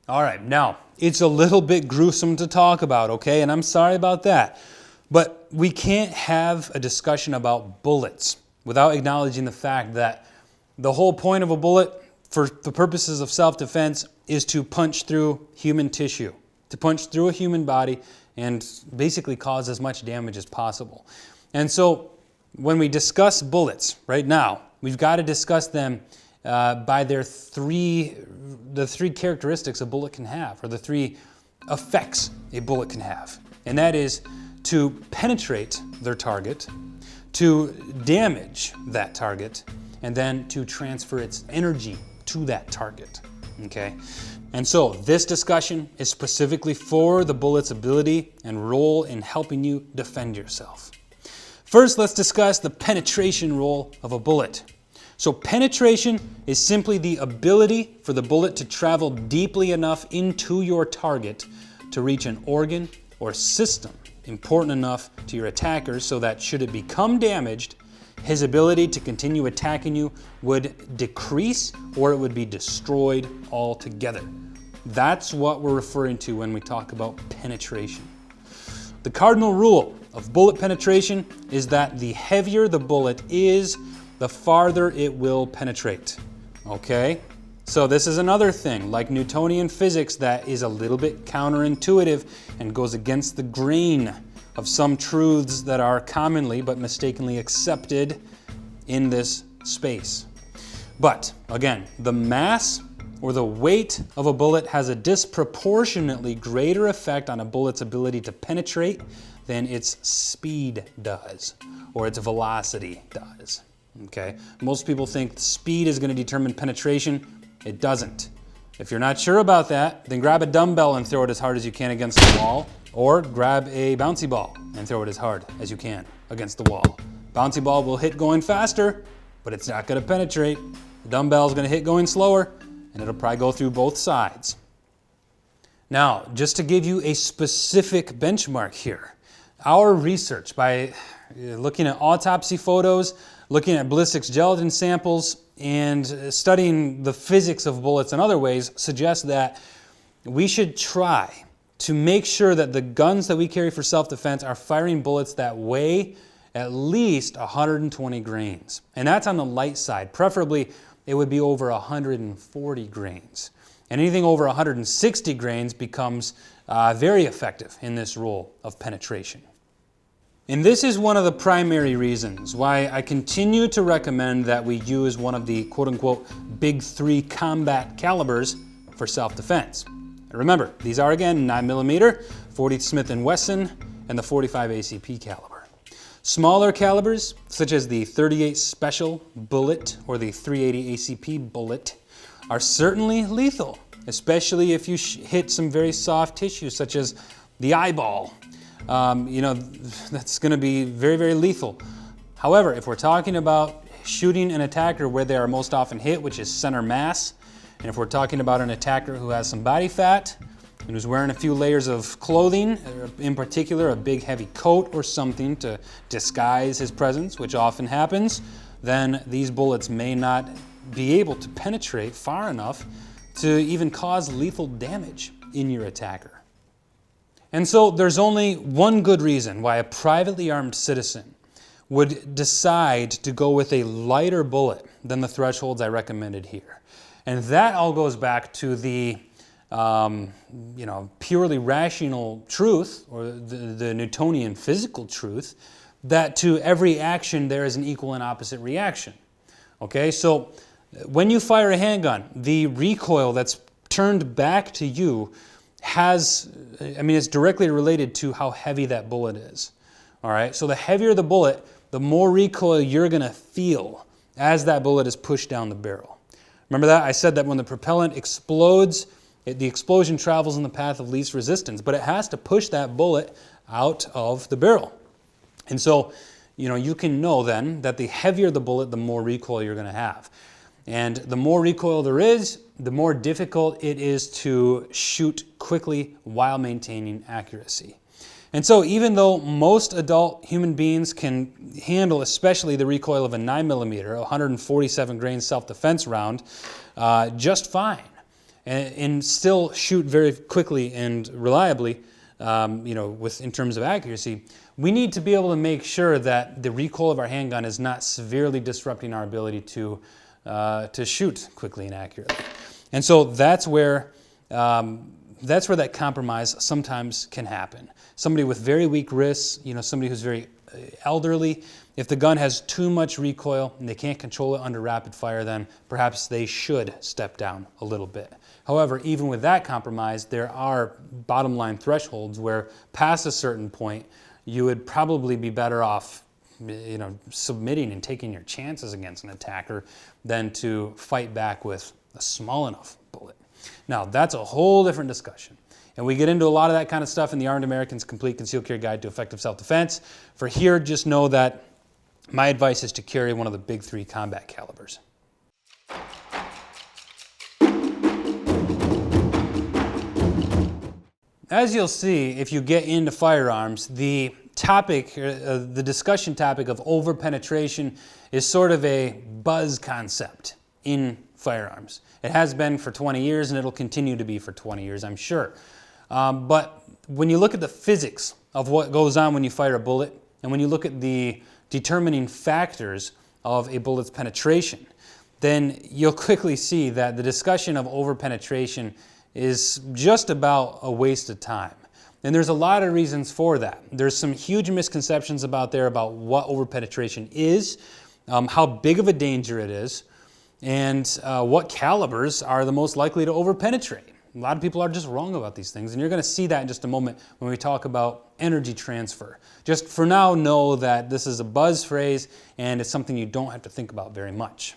All right, now, it's a little bit gruesome to talk about, okay? And I'm sorry about that. But we can't have a discussion about bullets without acknowledging the fact that the whole point of a bullet, for the purposes of self-defense, is to punch through human tissue, to punch through a human body and basically cause as much damage as possible. And so when we discuss bullets right now, we've got to discuss them by the three characteristics a bullet can have, or the three effects a bullet can have. And that is to penetrate their target, to damage that target, and then to transfer its energy to that target. Okay? And so this discussion is specifically for the bullet's ability and role in helping you defend yourself. First, let's discuss the penetration role of a bullet. So penetration is simply the ability for the bullet to travel deeply enough into your target to reach an organ or system important enough to your attacker so that should it become damaged, his ability to continue attacking you would decrease or it would be destroyed altogether. That's what we're referring to when we talk about penetration. The cardinal rule of bullet penetration is that the heavier the bullet is, the farther it will penetrate. Okay? So this is another thing, like Newtonian physics, that is a little bit counterintuitive and goes against the grain of some truths that are commonly but mistakenly accepted in this space. But again, the mass or the weight of a bullet has a disproportionately greater effect on a bullet's ability to penetrate than its speed does, or its velocity does. Okay? Most people think speed is going to determine penetration. It doesn't. If you're not sure about that, then grab a dumbbell and throw it as hard as you can against the wall, or grab a bouncy ball and throw it as hard as you can against the wall. Bouncy ball will hit going faster, but it's not going to penetrate. The dumbbell is going to hit going slower, and it'll probably go through both sides. Now, just to give you a specific benchmark here, our research by looking at autopsy photos, looking at ballistics gelatin samples, and studying the physics of bullets in other ways suggests that we should try to make sure that the guns that we carry for self-defense are firing bullets that weigh at least 120 grains. And that's on the light side. Preferably, it would be over 140 grains. And anything over 160 grains becomes very effective in this role of penetration. And this is one of the primary reasons why I continue to recommend that we use one of the quote-unquote big three combat calibers for self-defense. Remember, these are again 9mm, 40 Smith & Wesson, and the 45 ACP caliber. Smaller calibers, such as the 38 Special bullet or the 380 ACP bullet, are certainly lethal, especially if you hit some very soft tissue, such as the eyeball. That's going to be very, very lethal. However, if we're talking about shooting an attacker where they are most often hit, which is center mass, and if we're talking about an attacker who has some body fat and who's wearing a few layers of clothing, in particular a big heavy coat or something to disguise his presence, which often happens, then these bullets may not be able to penetrate far enough to even cause lethal damage in your attacker. And so there's only one good reason why a privately armed citizen would decide to go with a lighter bullet than the thresholds I recommended here. And that all goes back to the purely rational truth, or the Newtonian physical truth, that to every action there is an equal and opposite reaction. Okay, so when you fire a handgun, the recoil that's turned back to you it's directly related to how heavy that bullet is. All right, so the heavier the bullet, the more recoil you're going to feel as that bullet is pushed down the barrel. Remember that? I said that when the propellant explodes, the explosion travels in the path of least resistance, but it has to push that bullet out of the barrel. And so, you can know then that the heavier the bullet, the more recoil you're going to have. And the more recoil there is, the more difficult it is to shoot quickly while maintaining accuracy. And so even though most adult human beings can handle especially the recoil of a 9mm, 147 grain self-defense round, just fine, and still shoot very quickly and reliably, in terms of accuracy, we need to be able to make sure that the recoil of our handgun is not severely disrupting our ability to shoot quickly and accurately. And so that's where that compromise sometimes can happen. Somebody with very weak wrists, somebody who's very elderly, if the gun has too much recoil and they can't control it under rapid fire, then perhaps they should step down a little bit. However, even with that compromise, there are bottom line thresholds where past a certain point, you would probably be better off submitting and taking your chances against an attacker than to fight back with a small enough bullet. Now, that's a whole different discussion. And we get into a lot of that kind of stuff in the Armed American's Complete Concealed Carry Guide to Effective Self-Defense. For here, just know that my advice is to carry one of the big 3 combat calibers. As you'll see, if you get into firearms, the topic, the discussion topic of over-penetration is sort of a buzz concept in firearms. It has been for 20 years and it'll continue to be for 20 years, I'm sure. But when you look at the physics of what goes on when you fire a bullet, and when you look at the determining factors of a bullet's penetration, then you'll quickly see that the discussion of over-penetration is just about a waste of time. And there's a lot of reasons for that. There's some huge misconceptions about what over-penetration is, how big of a danger it is, and what calibers are the most likely to over-penetrate. A lot of people are just wrong about these things, and you're going to see that in just a moment when we talk about energy transfer. Just for now, know that this is a buzz phrase, and it's something you don't have to think about very much.